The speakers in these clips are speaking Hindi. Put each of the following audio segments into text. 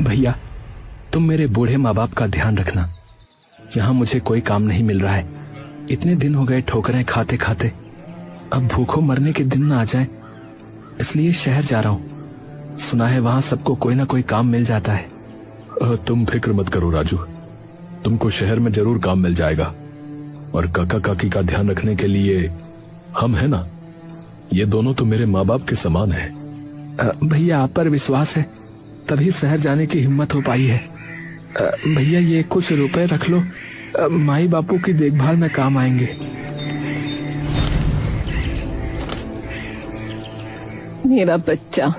भैया, तुम मेरे बूढ़े माँ बाप का ध्यान रखना। यहाँ मुझे कोई काम नहीं मिल रहा है। इतने दिन हो गए ठोकरें खाते खाते, अब भूखों मरने के दिन ना आ जाए, इसलिए शहर जा रहा हूँ। सुना है वहाँ सबको कोई ना कोई काम मिल जाता है। तुम फिक्र मत करो राजू, तुमको शहर में जरूर काम मिल जाएगा। और काका काकी का ध्यान रखने के लिए हम है ना, ये दोनों तो मेरे माँ बाप के समान है। भैया आप पर विश्वास है, तभी शहर जाने की हिम्मत हो पाई है। भैया ये कुछ रुपए रख लो, माई बापू की देखभाल में काम आएंगे। मेरा बच्चा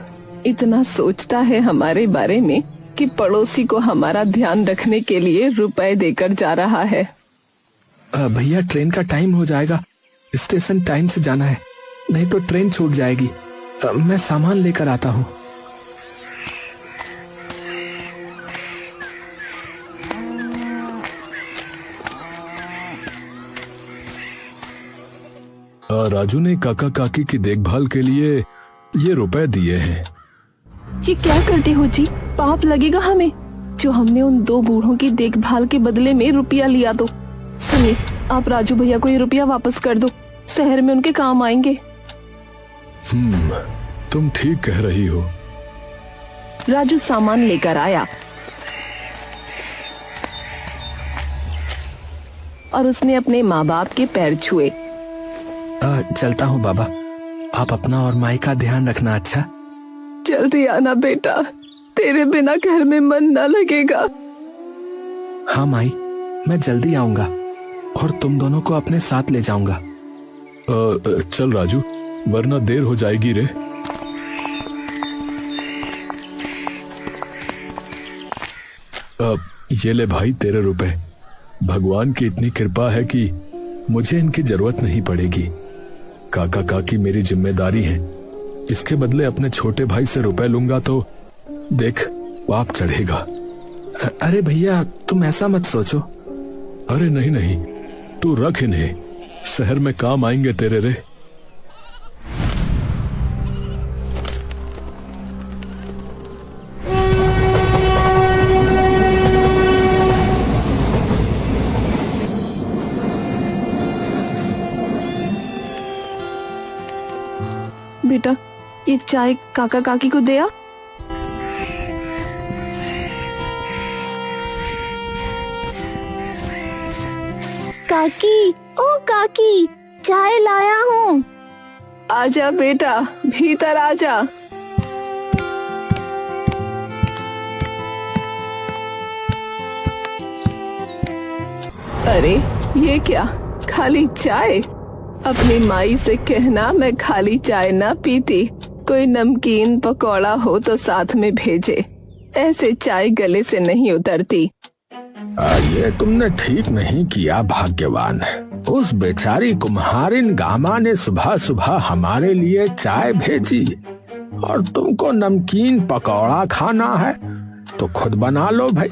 इतना सोचता है हमारे बारे में कि पड़ोसी को हमारा ध्यान रखने के लिए रुपए देकर जा रहा है। भैया ट्रेन का टाइम हो जाएगा, स्टेशन टाइम से जाना है, नहीं तो ट्रेन छूट जाएगी। मैं सामान लेकर आता हूँ। राजू ने काका काकी की देखभाल के लिए ये रुपए दिए हैं। ये क्या करते हो जी? पाप लगेगा हमें, जो हमने उन दो बूढ़ों की देखभाल के बदले में रुपया लिया। तो सुनिए, आप राजू भैया को ये रुपया वापस कर दो, शहर में उनके काम आएंगे। तुम ठीक कह रही हो। राजू सामान लेकर आया और उसने अपने माँ बाप के पैर छुए। चलता हूँ बाबा, आप अपना और माई का ध्यान रखना। अच्छा, जल्दी आना बेटा, तेरे बिना घर में मन न लगेगा। हाँ माई, मैं जल्दी आऊंगा और तुम दोनों को अपने साथ ले जाऊंगा। चल राजू, वरना देर हो जाएगी रे। ये ले भाई तेरे रुपए। भगवान की इतनी कृपा है कि मुझे इनकी जरूरत नहीं पड़ेगी। काका काकी मेरी जिम्मेदारी है, इसके बदले अपने छोटे भाई से रुपए लूंगा तो देख पाप चढ़ेगा। अरे भैया तुम ऐसा मत सोचो। अरे नहीं नहीं, तू रख इन्हें, शहर में काम आएंगे तेरे रे। बेटा ये चाय काका काकी को दे आ। काकी, ओ काकी, चाय लाया हूँ। आजा बेटा, भीतर आजा। अरे ये क्या, खाली चाय? अपनी माई से कहना मैं खाली चाय ना पीती, कोई नमकीन पकौड़ा हो तो साथ में भेजे, ऐसे चाय गले से नहीं उतरती। ये तुमने ठीक नहीं किया भाग्यवान। उस बेचारी कुम्हारिन गामा ने सुबह सुबह हमारे लिए चाय भेजी, और तुमको नमकीन पकौड़ा खाना है तो खुद बना लो भाई।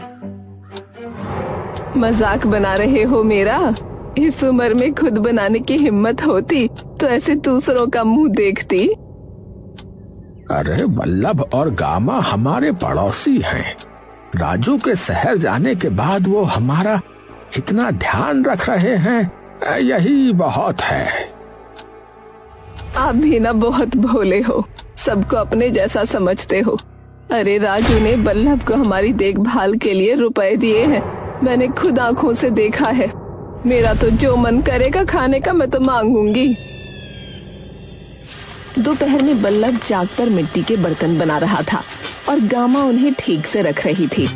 मजाक बना रहे हो मेरा? इस उम्र में खुद बनाने की हिम्मत होती तो ऐसे दूसरों का मुंह देखती। अरे वल्लभ और गामा हमारे पड़ोसी हैं। राजू के शहर जाने के बाद वो हमारा इतना ध्यान रख रहे हैं, यही बहुत है। आप भी ना बहुत भोले हो, सबको अपने जैसा समझते हो। अरे राजू ने वल्लभ को हमारी देखभाल के लिए रुपए दिए हैं, मैंने खुद आंखों से देखा है। मेरा तो जो मन करेगा खाने का मैं तो मांगूंगी। दोपहर में वल्लभ जागकर मिट्टी के बर्तन बना रहा था और गामा उन्हें ठीक से रख रही थी।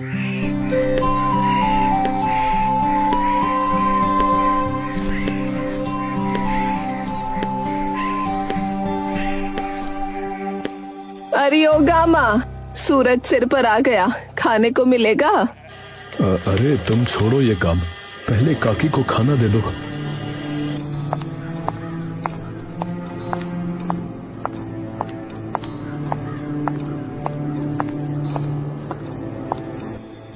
अरे ओ गामा, सूरज सिर पर आ गया, खाने को मिलेगा। अरे तुम छोड़ो ये काम, पहले काकी को खाना दे दो।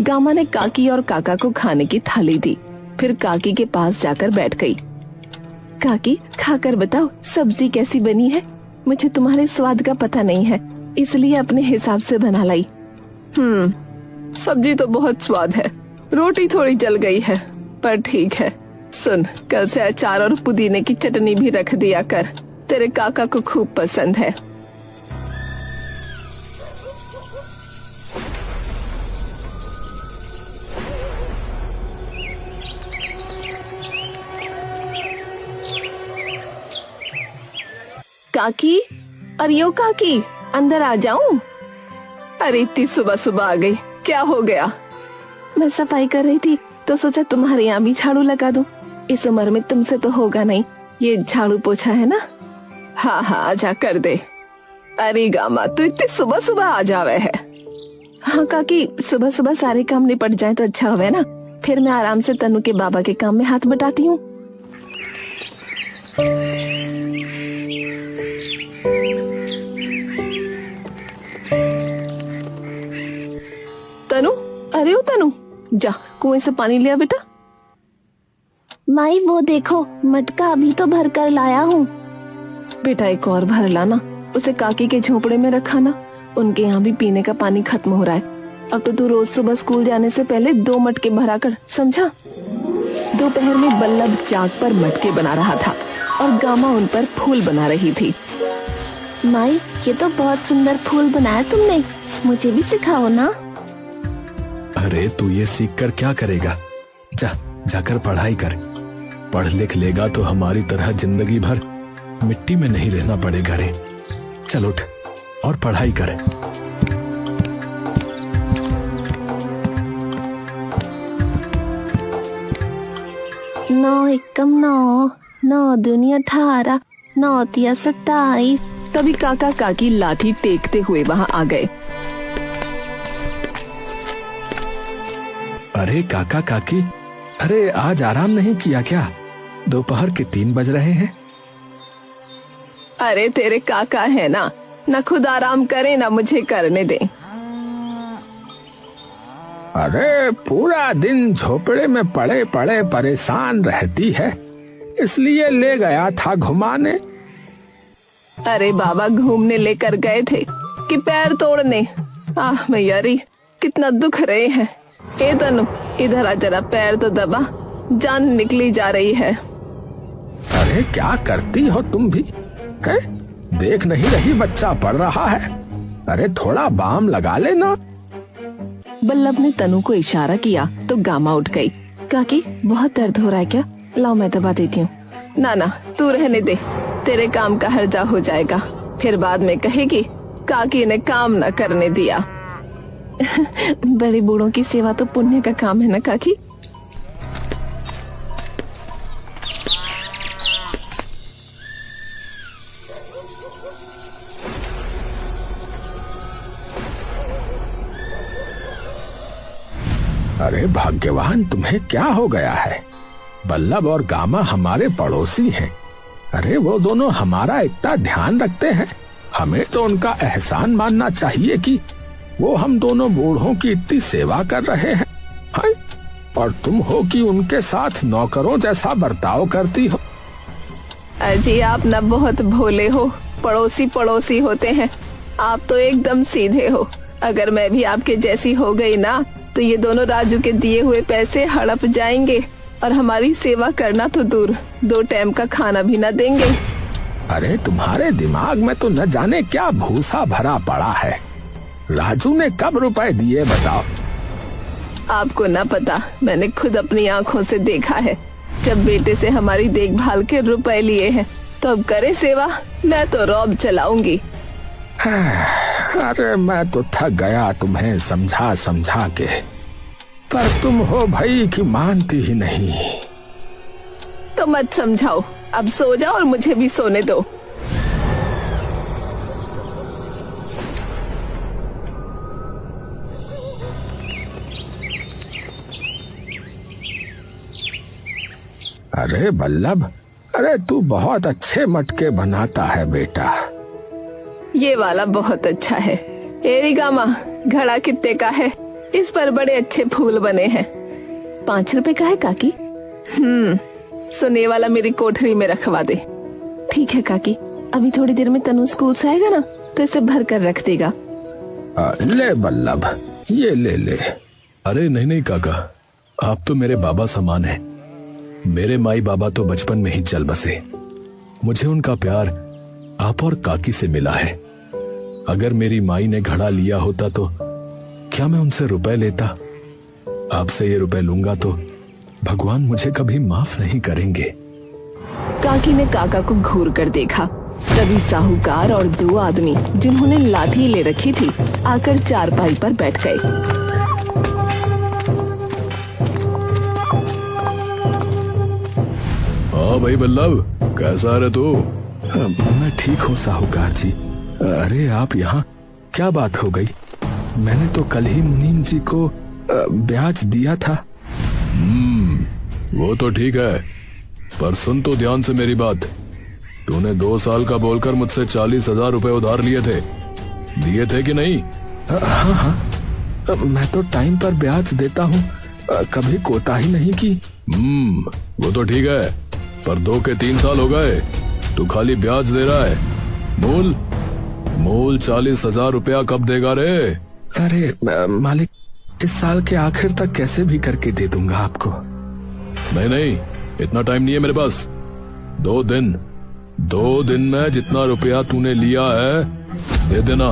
गामा ने काकी और काका को खाने की थाली दी, फिर काकी के पास जाकर बैठ गई। काकी खाकर बताओ सब्जी कैसी बनी है, मुझे तुम्हारे स्वाद का पता नहीं है, इसलिए अपने हिसाब से बना लाई। सब्जी तो बहुत स्वाद है, रोटी थोड़ी जल गई है, पर ठीक है। सुन, कल से अचार और पुदीने की चटनी भी रख दिया कर, तेरे काका को खूब पसंद है। काकी, अरे यो काकी, अंदर आ जाऊं? अरे इतनी सुबह सुबह आ गई, क्या हो गया? मैं सफाई कर रही थी तो सोचा तुम्हारे यहाँ भी झाड़ू लगा दूं। इस उम्र में तुमसे तो होगा नहीं, ये झाड़ू पोछा है ना। हाँ हाँ, आजा कर दे। अरे गामा, तू इतनी सुबह सुबह आ जावे है। हाँ काकी, सुबह सुबह सारे काम निपट जाए तो अच्छा होवे ना, फिर मैं आराम से तनु के बाबा के काम में हाथ बटाती हूँ। तनु, अरे ओ तनु, जा कुएं से पानी लिया बेटा। माई वो देखो, मटका अभी तो भर कर लाया हूँ। बेटा एक और भर लाना, उसे काकी के झोपड़े में रखा ना, उनके यहाँ भी पीने का पानी खत्म हो रहा है। अब तो तू रोज सुबह स्कूल जाने से पहले 2 मटके भरा कर, समझा? दोपहर में बल्लभ चाक पर मटके बना रहा था और गामा उन पर फूल बना रही थी। माई, ये तो बहुत सुंदर फूल बनाया तुमने, मुझे भी सिखाओ ना। अरे तू ये सीख कर क्या करेगा? जाकर पढ़ाई कर। पढ़ लिख लेगा तो हमारी तरह जिंदगी भर मिट्टी में नहीं रहना पड़ेगा रे। चल उठ और पढ़ाई कर। नौ एकम 9, 9 दूनी 18, 9 तिया 27। तभी काका काकी लाठी टेकते हुए वहाँ आ गए। अरे काका काकी, अरे आज आराम नहीं किया क्या? दोपहर के 3 बज रहे हैं। अरे तेरे काका है ना, न खुद आराम करे ना मुझे करने दे। अरे पूरा दिन झोपड़े में पड़े पड़े परेशान रहती है, इसलिए ले गया था घुमाने। अरे बाबा घूमने लेकर गए थे कि पैर तोड़ने? आह मैया री, कितना दुख रहे हैं। ए तनु, इधर आ जरा, पैर तो दबा, जान निकली जा रही है। अरे क्या करती हो तुम भी है? देख नहीं रही बच्चा पढ़ रहा है? अरे थोड़ा बाम लगा लेना। बल्लभ ने तनु को इशारा किया तो गामा उठ गई। काकी, बहुत दर्द हो रहा है क्या? लाओ मैं दबा देती हूँ। ना ना, तू रहने दे, तेरे काम का हर्जा हो जाएगा, फिर बाद में कहेगी काकी ने काम न करने दिया। बड़े बूढ़ों की सेवा तो पुण्य का काम है ना काकी। अरे भाग्यवान, तुम्हें क्या हो गया है? बल्लभ और गामा हमारे पड़ोसी हैं। अरे वो दोनों हमारा इतना ध्यान रखते हैं, हमें तो उनका एहसान मानना चाहिए कि वो हम दोनों बूढ़ों की इतनी सेवा कर रहे हैं। हाय, और तुम हो कि उनके साथ नौकरों जैसा बर्ताव करती हो। अजी आप ना बहुत भोले हो, पड़ोसी पड़ोसी होते हैं, आप तो एकदम सीधे हो। अगर मैं भी आपके जैसी हो गई ना, तो ये दोनों राजू के दिए हुए पैसे हड़प जाएंगे और हमारी सेवा करना तो दूर, 2 टाइम का खाना भी ना देंगे। अरे तुम्हारे दिमाग में तो न जाने क्या भूसा भरा पड़ा है। राजू ने कब रुपए दिए बताओ? आपको ना पता, मैंने खुद अपनी आंखों से देखा है। जब बेटे से हमारी देखभाल के रुपए लिए हैं, तो अब करे सेवा, मैं तो रौब चलाऊंगी। अरे मैं तो थक गया तुम्हें समझा समझा के, पर तुम हो भाई कि मानती ही नहीं। तो मत समझाओ, अब सो जाओ और मुझे भी सोने दो। अरे बल्लभ, अरे तू बहुत अच्छे मटके बनाता है बेटा। ये वाला बहुत अच्छा है। एरी गामा, घड़ा कितने का है? इस पर बड़े अच्छे फूल बने हैं। 5 रुपए का है काकी। सुने वाला मेरी कोठरी में रखवा दे। ठीक है काकी, अभी थोड़ी देर में तनु स्कूल से आएगा ना, तो इसे भर कर रख देगा। ले बल्लभ, ये ले ले, अरे नहीं नहीं काका, आप तो मेरे बाबा समान हैं। मेरे माई बाबा तो बचपन में ही चल बसे। मुझे उनका प्यार आप और काकी से मिला है। अगर मेरी माई ने घड़ा लिया होता तो क्या मैं उनसे रुपए लेता? आपसे ये रुपए लूंगा तो भगवान मुझे कभी माफ नहीं करेंगे। काकी ने काका को घूर कर देखा। तभी साहूकार और दो आदमी जिन्होंने लाठी ले रखी थी आकर चारपाई पर बैठ गए। हाँ भाई बल्लभ, कैसा है तू? मैं ठीक हूँ साहूकार जी। अरे आप यहाँ, क्या बात हो गई? मैंने तो कल ही मुनीम जी को ब्याज दिया था। वो तो ठीक है, पर सुन तो ध्यान से मेरी बात। तूने 2 साल का बोलकर मुझसे 40,000 रुपए उधार लिए थे, दिए थे कि नहीं? हाँ, मैं तो टाइम पर ब्याज देता हूँ, कभी कोताही नहीं की। वो तो ठीक है, पर 2 के 3 साल हो गए, तू खाली ब्याज दे रहा है। मूल 40,000 रुपया कब देगा रे? अरे मालिक, इस साल के आखिर तक कैसे भी करके दे दूंगा आपको। नहीं, इतना टाइम नहीं है मेरे पास। 2 दिन में जितना रुपया तूने लिया है दे देना,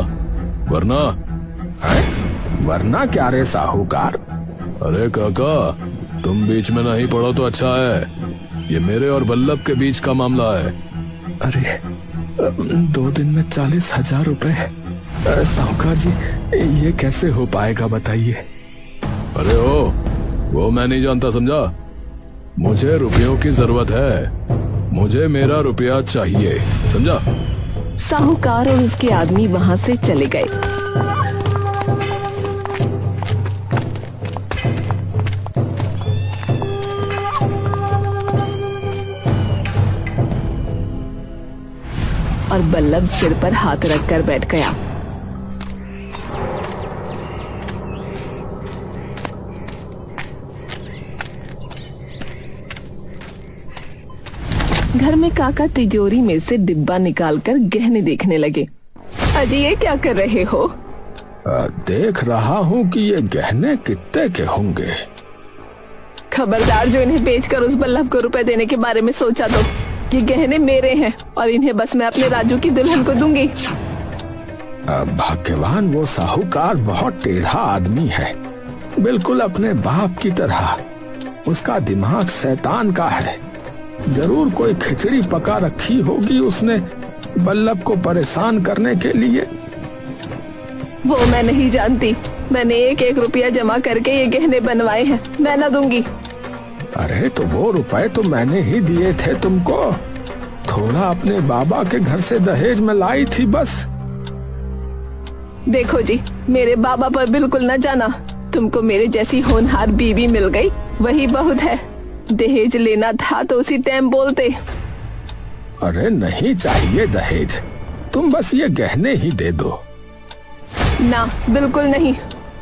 वरना क्या रे साहूकार? अरे काका, तुम बीच में नहीं पड़ो तो अच्छा है। ये मेरे और बल्लभ के बीच का मामला है। अरे 2 दिन में 40,000 रुपए? साहूकार जी, ये कैसे हो पाएगा बताइए? अरे वो मैं नहीं जानता, समझा? मुझे रुपयों की जरूरत है, मुझे मेरा रुपया चाहिए, समझा? साहूकार और उसके आदमी वहाँ से चले गए। और बल्लभ सिर पर हाथ रखकर बैठ गया। घर में काका तिजोरी में से डिब्बा निकालकर गहने देखने लगे। अजी, ये क्या कर रहे हो? देख रहा हूँ कि ये गहने कितने के होंगे। खबरदार, जो इन्हें बेचकर उस बल्लभ को रुपए देने के बारे में सोचा तो। ये गहने मेरे हैं और इन्हें बस मैं अपने राजू की दुल्हन को दूंगी। भगवान, वो साहूकार बहुत टेढ़ा आदमी है, बिल्कुल अपने बाप की तरह। उसका दिमाग शैतान का है। जरूर कोई खिचड़ी पका रखी होगी उसने बल्लभ को परेशान करने के लिए। वो मैं नहीं जानती। मैंने 1-1 रुपया जमा करके ये गहने बनवाए हैं, मैं ना दूंगी। अरे तो वो रुपए तो मैंने ही दिए थे तुमको। थोड़ा अपने बाबा के घर से दहेज में लाई थी बस। देखो जी, मेरे बाबा पर बिल्कुल न जाना। तुमको मेरे जैसी होनहार बीवी मिल गई, वही बहुत है। दहेज लेना था तो उसी टाइम बोलते। अरे नहीं चाहिए दहेज, तुम बस ये गहने ही दे दो। ना, बिल्कुल नहीं।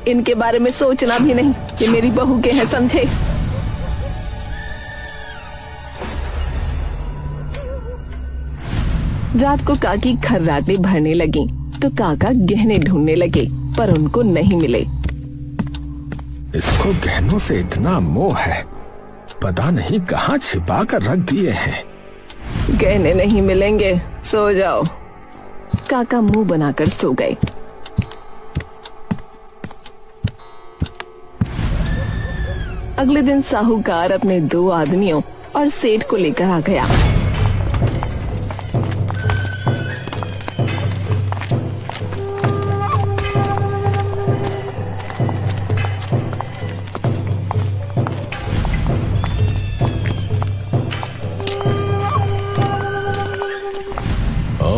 इनके बारे में सोचना भी नहीं। ये मेरी बहू के हैं, समझे? रात को काकी खर्राटे भरने लगी तो काका गहने ढूंढने लगे, पर उनको नहीं मिले। इसको गहनों से इतना मोह है, पता नहीं कहाँ छिपा कर रख दिए हैं। गहने नहीं मिलेंगे, सो जाओ। काका मुंह बनाकर सो गए। अगले दिन साहूकार अपने 2 आदमियों और सेठ को लेकर आ गया।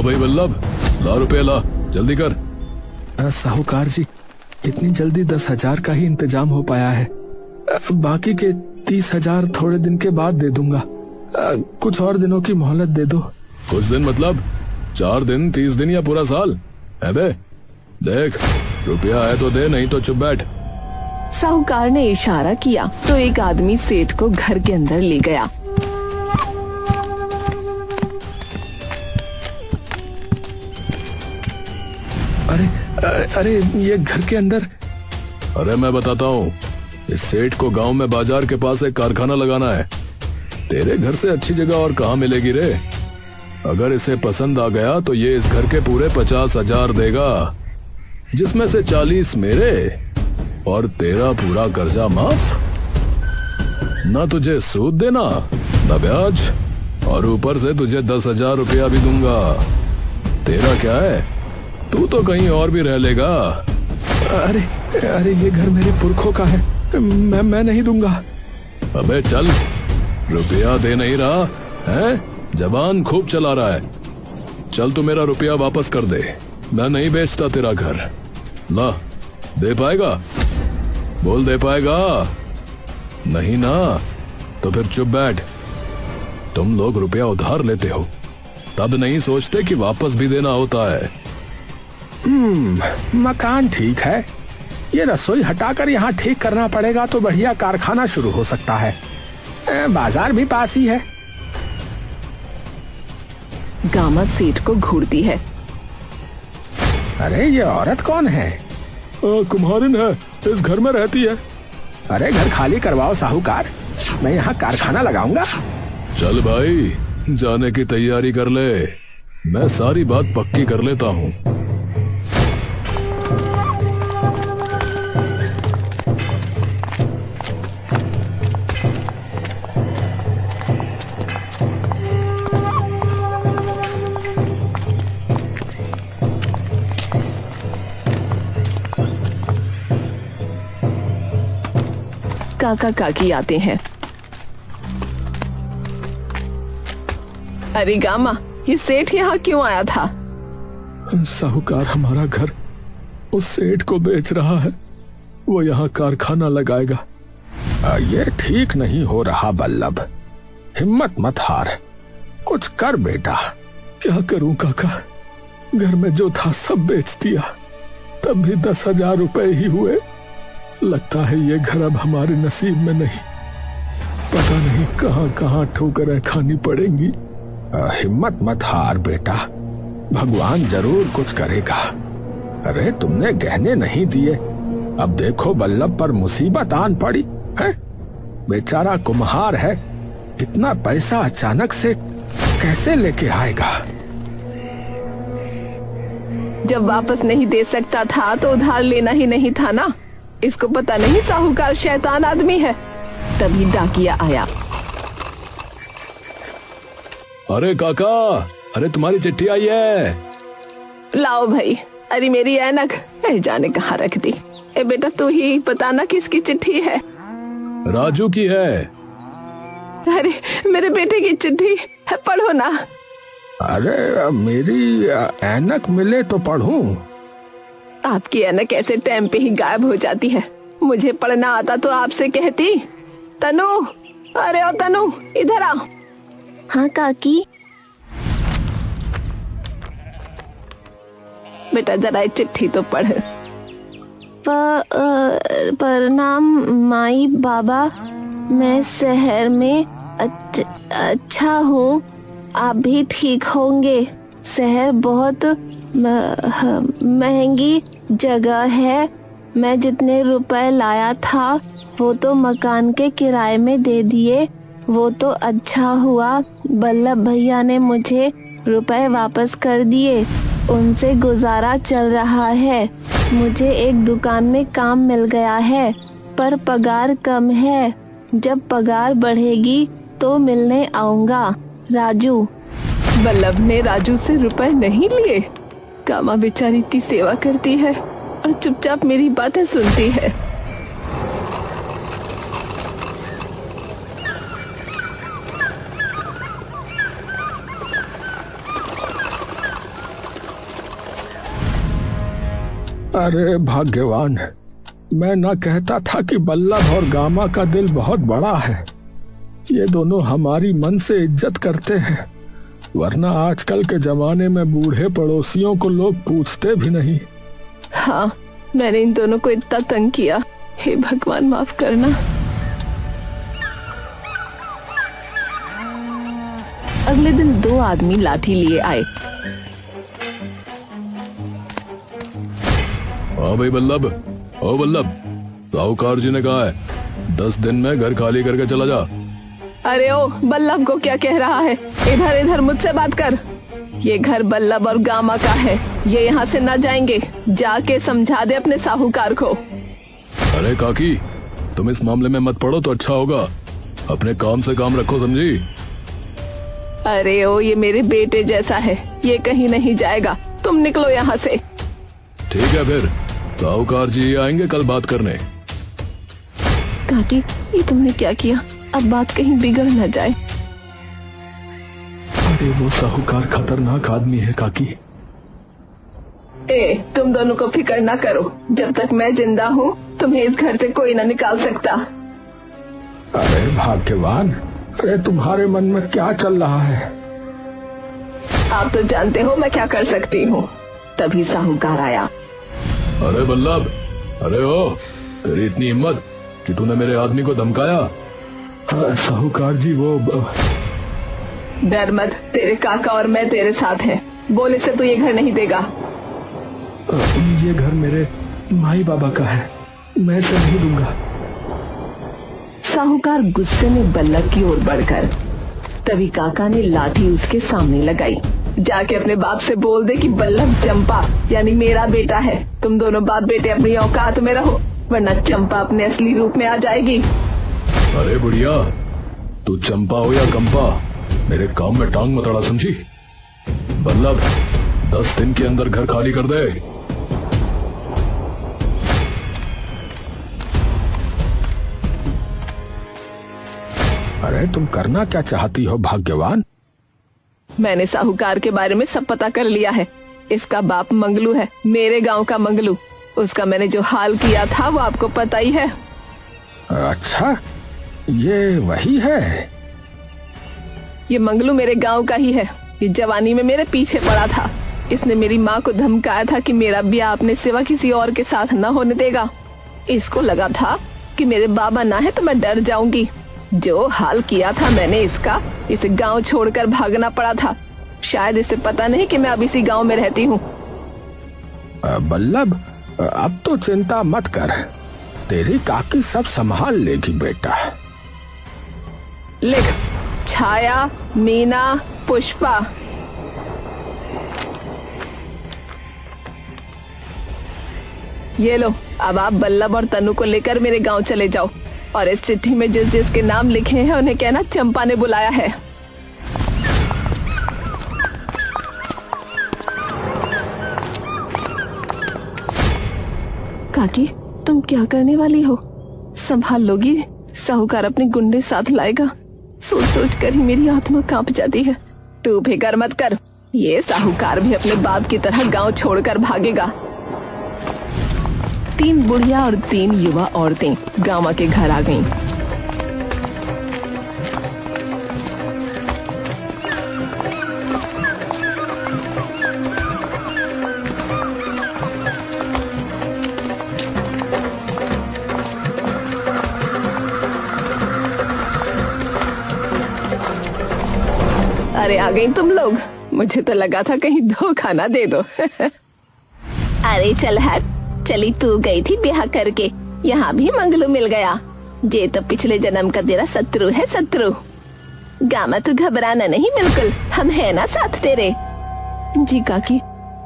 भाई बल्लभ, ला रुपया ला, जल्दी कर। साहूकार जी, इतनी जल्दी 10,000 का ही इंतजाम हो पाया है। बाकी के 30,000 थोड़े दिन के बाद दे दूंगा। कुछ और दिनों की मोहलत दे दो। कुछ दिन मतलब 4 दिन, 30 दिन या पूरा साल? अबे देख, रुपया है तो दे, नहीं तो चुप बैठ। साहूकार ने इशारा किया तो एक आदमी सेठ को घर के अंदर ले गया। अरे ये घर के अंदर। अरे मैं बताता हूँ, इस सेठ को गांव में बाजार के पास एक कारखाना लगाना है। तेरे घर से अच्छी जगह और कहाँ मिलेगी रे? अगर इसे पसंद आ गया तो ये इस घर के पूरे 50,000 देगा, जिसमें से 40 मेरे और तेरा पूरा कर्जा माफ। ना तुझे सूद देना ना ब्याज, और ऊपर से तुझे 10,000 रुपया भी दूंगा। तेरा क्या है, तू तो कहीं और भी रह लेगा। अरे अरे ये घर मेरे पुरखों का है, मैं नहीं दूंगा। अबे चल, रुपया दे नहीं रहा है? जबान खूब चला रहा है। चल तू मेरा रुपया वापस कर दे, मैं नहीं बेचता तेरा घर। ला, दे पाएगा? बोल दे पाएगा? नहीं ना, तो फिर चुप बैठ। तुम लोग रुपया उधार लेते हो, तब नहीं सोचते कि वापस भी देना होता है। मकान ठीक है, ये रसोई हटाकर यहाँ ठीक करना पड़ेगा तो बढ़िया कारखाना शुरू हो सकता है। बाजार भी पास ही है। गामा सेठ को घूरती है। अरे ये औरत कौन है? कुम्हारिन है, इस घर में रहती है। अरे घर खाली करवाओ साहूकार, मैं यहाँ कारखाना लगाऊंगा। चल भाई, जाने की तैयारी कर ले, मैं सारी बात पक्की कर लेता हूँ। काका काकी आते हैं। अरे गामा, ये सेठ यहाँ क्यों आया था? साहूकार हमारा घर उस सेठ को बेच रहा है, वो यहाँ कारखाना लगाएगा। ये ठीक नहीं हो रहा बल्लभ, हिम्मत मत हार, कुछ कर बेटा। क्या करूं काका, घर में जो था सब बेच दिया, तब भी 10,000 रुपए ही हुए। लगता है ये घर अब हमारे नसीब में नहीं, पता नहीं कहां कहां ठोकरें खानी पड़ेंगी। हिम्मत मत हार बेटा, भगवान जरूर कुछ करेगा। अरे तुमने गहने नहीं दिए, अब देखो बल्लभ पर मुसीबत आन पड़ी है। बेचारा कुम्हार है, इतना पैसा अचानक से कैसे लेके आएगा? जब वापस नहीं दे सकता था तो उधार लेना ही नहीं था ना। इसको पता नहीं साहूकार शैतान आदमी है। तभी डाकिया आया। अरे काका, अरे तुम्हारी चिट्ठी आई है। लाओ भाई। अरे मेरी ऐनक जाने कहाँ रख दी। ए बेटा तू ही बताना किसकी चिट्ठी है? राजू की है। अरे मेरे बेटे की चिट्ठी है, पढ़ो ना। अरे मेरी ऐनक मिले तो पढ़ूं। आपकी ऐनक ऐसे टाइम पे ही गायब हो जाती है। मुझे पढ़ना आता तो आपसे कहती। तनु, अरे ओ तनु, इधर आ। हाँ काकी। बेटा जरा चिट्ठी तो पढ़। प्रणाम माई बाबा, मैं शहर में अच्छा हूँ, आप भी ठीक होंगे। शहर बहुत महंगी जगह है। मैं जितने रुपए लाया था वो तो मकान के किराए में दे दिए। वो तो अच्छा हुआ बल्लभ भैया ने मुझे रुपए वापस कर दिए, उनसे गुजारा चल रहा है। मुझे एक दुकान में काम मिल गया है, पर पगार कम है। जब पगार बढ़ेगी तो मिलने आऊंगा। राजू। बल्लभ ने राजू से रुपए नहीं लिए। कामा बेचारी की सेवा करती है और चुपचाप मेरी बातें सुनती है। अरे भाग्यवान, मैं ना कहता था कि बल्लभ और गामा का दिल बहुत बड़ा है। ये दोनों हमारी मन से इज्जत करते हैं, वरना आजकल के जमाने में बूढ़े पड़ोसियों को लोग पूछते भी नहीं। हाँ, मैंने इन दोनों को इतना तंग किया। हे भगवान माफ करना। अगले दिन 2 आदमी लाठी लिए आए। हाँ भाई बल्लभ, ओ बल्लभ, साहूकार जी ने कहा है 10 दिन में घर खाली करके चला जा। अरे ओ, बल्लभ को क्या कह रहा है? इधर इधर मुझसे बात कर। ये घर बल्लभ और गामा का है, ये यहाँ से न जाएंगे। जाके समझा दे अपने साहूकार को। अरे काकी, तुम इस मामले में मत पड़ो तो अच्छा होगा। अपने काम से काम रखो, समझी? अरे ओ, ये मेरे बेटे जैसा है, ये कहीं नहीं जाएगा। तुम निकलो यहाँ से। ठीक है फिर, साहूकार जी आएंगे कल बात करने। काकी, ये तुमने क्या किया? अब बात कहीं बिगड़ न जाए। अरे वो साहूकार खतरनाक आदमी है काकी। तुम दोनों को फिक्र न करो, जब तक मैं जिंदा हूँ तुम्हें इस घर से कोई न निकाल सकता। अरे भाग्यवान, अरे तुम्हारे मन में क्या चल रहा है? आप तो जानते हो मैं क्या कर सकती हूँ। तभी साहूकार आया। अरे बल्लभ, अरे ओ, तेरी इतनी हिम्मत कि तूने मेरे आदमी को धमकाया? साहूकार जी वो डर मत, तेरे काका और मैं तेरे साथ हैं। बोले से तू ये घर नहीं देगा। ये घर मेरे माई बाबा का है, मैं इसे नहीं दूंगा। साहूकार गुस्से में बल्लभ की ओर बढ़कर, तभी काका ने लाठी उसके सामने लगाई। जाके अपने बाप से बोल दे कि बल्लभ चंपा यानी मेरा बेटा है। तुम दोनों बाप बेटे अपनी औकात में रहो, वरना चंपा अपने असली रूप में आ जाएगी। अरे बुढ़िया, तू चंपा हो या कंपा, मेरे काम में टांग मत अड़ा, समझी? बल्लभ, 10 दिन के अंदर घर खाली कर दे। अरे तुम करना क्या चाहती हो भाग्यवान? मैंने साहूकार के बारे में सब पता कर लिया है। इसका बाप मंगलू है, मेरे गांव का मंगलू। उसका मैंने जो हाल किया था वो आपको पता ही है। अच्छा, ये वही है? ये मंगलू मेरे गांव का ही है। ये जवानी में मेरे पीछे पड़ा था। इसने मेरी माँ को धमकाया था कि मेरा ब्याह अपने सिवा किसी और के साथ न होने देगा। इसको लगा था कि मेरे बाबा ना है तो मैं डर जाऊंगी। जो हाल किया था मैंने इसका, इसे गांव छोड़कर भागना पड़ा था। शायद इसे पता नहीं कि मैं अब इसी गांव में रहती हूँ। बल्लभ, अब तो चिंता मत कर, तेरी काकी सब संभाल लेगी बेटा। लिख, छाया, मीना, पुष्पा। ये लो, अब आप बल्लभ और तनु को लेकर मेरे गांव चले जाओ और इस चिट्ठी में जिस जिसके नाम लिखे हैं उन्हें कहना चंपा ने बुलाया है। काकी, तुम क्या करने वाली हो? संभाल लोगी? साहूकार अपने गुंडे साथ लाएगा। सोच सोच कर ही मेरी आत्मा कांप जाती है। तू फिक्र मत कर, ये साहूकार भी अपने बाप की तरह गांव छोड़कर भागेगा। 3 बुढ़िया और 3 युवा औरतें गामा के घर आ गईं। अरे आ गई तुम लोग, मुझे तो लगा था कहीं धोखा ना दे दो। अरे चल हट, चली तू गई थी ब्याह करके, यहाँ भी मंगलू मिल गया। जे तो पिछले जन्म का तेरा शत्रु है, शत्रु। गामा तू घबराना नहीं बिल्कुल, हम है ना साथ तेरे। जी काकी,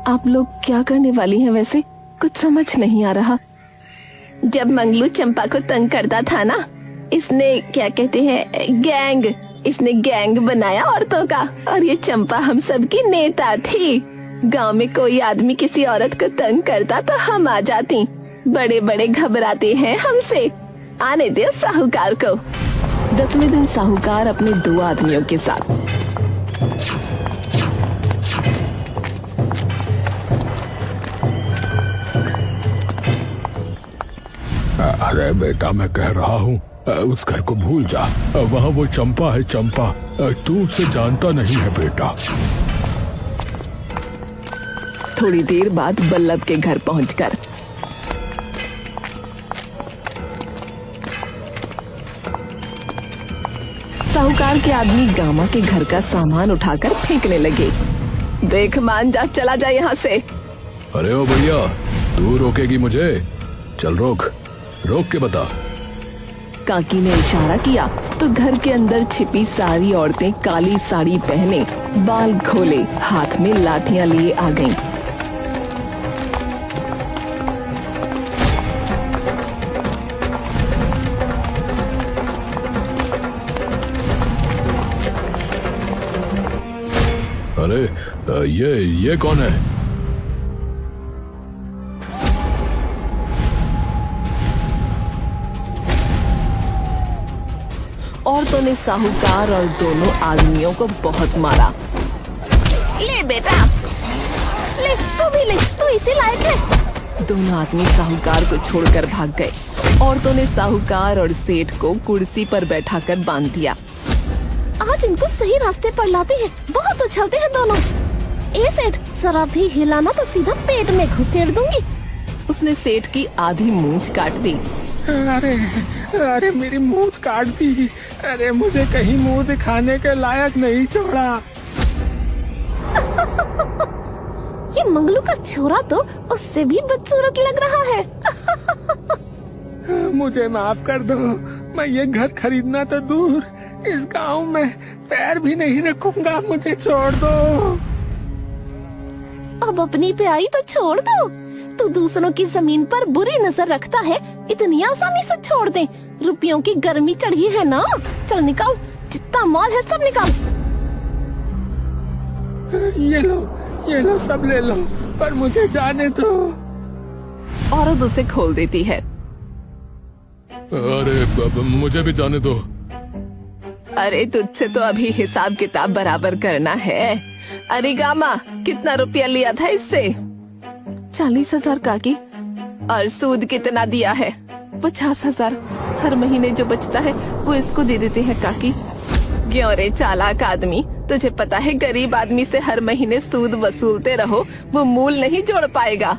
आप लोग क्या करने वाली हैं वैसे? कुछ समझ नहीं आ रहा। जब मंगलू चंपा को तंग करता था ना, इसने क्या कहते हैं गैंग, इसने गैंग बनाया औरतों का, और ये चंपा हम सबकी नेता थी। गांव में कोई आदमी किसी औरत को तंग करता तो हम आ जाती। बड़े बड़े घबराते हैं हमसे। आने दो साहूकार को। 10वें दिन साहूकार अपने 2 आदमियों के साथ अरे बेटा, मैं कह रहा हूँ उस घर को भूल जा। वहाँ वो चंपा है, चंपा। तू उसे जानता नहीं है बेटा। थोड़ी देर बाद बल्लभ के घर पहुंचकर साहूकार के आदमी गामा के घर का सामान उठाकर फेंकने लगे। देख मान जा, चला जा यहाँ से। अरे ओ भैया, तू रोकेगी मुझे? चल रोक, रोक के बता। काकी ने इशारा किया तो घर के अंदर छिपी सारी औरतें काली साड़ी पहने, बाल खोले, हाथ में लाठियां लिए आ गईं। अरे ये कौन है? औरतों ने साहूकार और दोनों आदमियों को बहुत मारा। ले बेटा, ले तू भी ले, तू इसी लायक है। दोनों आदमी साहूकार को छोड़कर भाग गए। औरतों ने साहूकार और सेठ को कुर्सी पर बैठाकर बांध दिया। आज इनको सही रास्ते पर लाते हैं, बहुत उछलते हैं दोनों। ए सेठ, जरा भी हिलाना तो सीधा पेट में घुसेड़ दूंगी। उसने सेठ की आधी मूंछ काट दी। अरे मेरी मूंछ काट दी। अरे मुझे कहीं मुंह दिखाने के लायक नहीं छोड़ा। ये मंगलू का छोरा तो उससे भी बदसूरत लग रहा है। मुझे माफ कर दो, मैं ये घर खरीदना तो दूर, इस गांव में पैर भी नहीं रखूंगा, मुझे छोड़ दो। अब अपनी पे आई तो छोड़ दो। तू दूसरों की जमीन पर बुरी नजर रखता है, इतनी आसानी से छोड़ दे। रुपयों की गर्मी चढ़ी है ना, चल निकाल, जितना माल है सब निकाल। ये लो सब ले लो, पर मुझे जाने दो। औरत उसे खोल देती है। अरे मुझे भी जाने दो। अरे तुझसे तो अभी हिसाब किताब बराबर करना है। अरे गामा, कितना रुपया लिया था इससे? 40,000 काकी। और सूद कितना दिया है? 50,000। हर महीने जो बचता है वो इसको दे देते हैं काकी। क्यों रे चालाक आदमी, तुझे पता है गरीब आदमी से हर महीने सूद वसूलते रहो, वो मूल नहीं जोड़ पाएगा।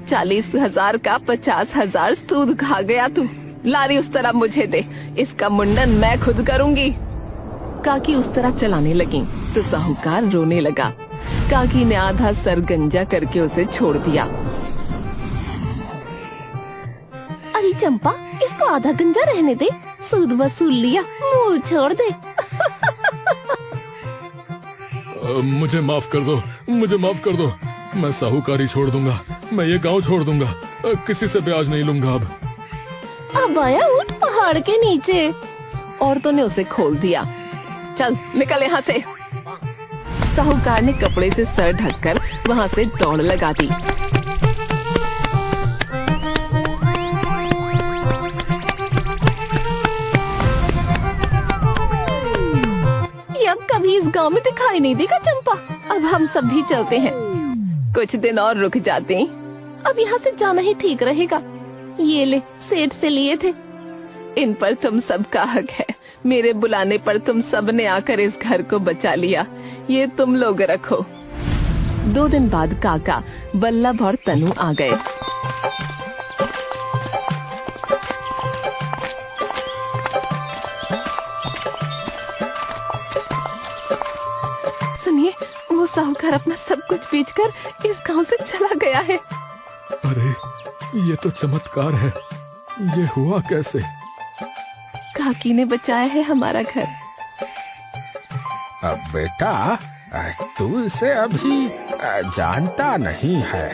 40,000 का 50,000 सूद खा गया तू। लारी उस तरह मुझे दे, इसका मुंडन मैं खुद करूंगी। काकी उस तरह चलाने लगी तो साहूकार रोने लगा। काकी ने आधा सर गंजा करके उसे छोड़ दिया। अरे चंपा, इसको आधा गंजा रहने दे, सूद वसूल लिया, मुंह छोड़ दे। मुझे माफ कर दो, मुझे माफ कर दो। मैं साहूकारी छोड़ दूंगा, मैं ये गांव छोड़ दूंगा, किसी से ब्याज नहीं लूंगा अब आया ऊंट पहाड़ के नीचे। औरतों ने उसे खोल दिया। चल निकल यहाँ से। साहूकार ने कपड़े से सर ढककर वहाँ से दौड़ लगा दी। ये अब कभी इस गांव में दिखाई नहीं देगा चंपा। अब हम सब भी चलते हैं। कुछ दिन और रुक जाते। अब यहाँ से जाना ही ठीक रहेगा। ये ले, सेठ से लिए थे। इन पर तुम सबका हक है। मेरे बुलाने पर तुम सब ने आकर इस घर को बचा लिया। ये तुम लोग रखो। 2 दिन बाद काका, बल्लभ और तनु आ गए। सुनिए, वो साहूकार अपना सब कुछ बेचकर इस गांव से चला गया है। अरे ये तो चमत्कार है, ये हुआ कैसे? काकी ने बचाया है हमारा घर। अब बेटा, तू इसे अभी जानता नहीं है।